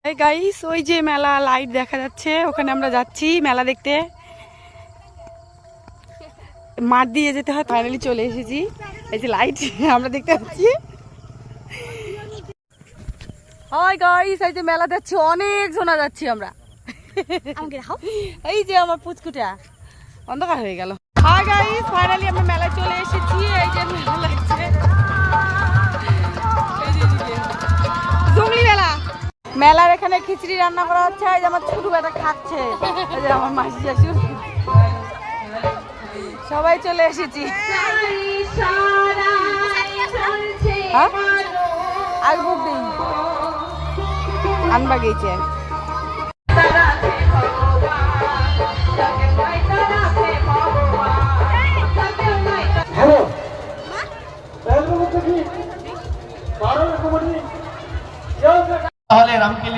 এই গাইস, ওই যে মেলা লাইট দেখা যাচ্ছে, ওখানে আমরা যাচ্ছি মেলা দেখতে। মাঠ দিয়ে যেতে হয়, ফাইনালি চলে এসেছি। এই যে লাইট আমরা দেখতে পাচ্ছি। হাই গাইস, এই যে মেলা যাচ্ছি, অনেক জনা যাচ্ছি আমরা। এই যে আমার পুচকুটা অন্ধকার হয়ে গেল। হাই গাইস, ফাইনালি আমরা মেলায় চলে এসেছি। এই যে মেলা লাগছে, জঙ্গলি মেলা। মেলার এখানে খিচুড়ি রান্না করা হচ্ছে। এই যে আমার ছোট বেটা খাচ্ছে, এই যে আমার মাসি শাশুড়, সবাই চলে এসেছি। হ্যাঁ আর বুক দিই আনবা গেছে। তাহলে রামকেলি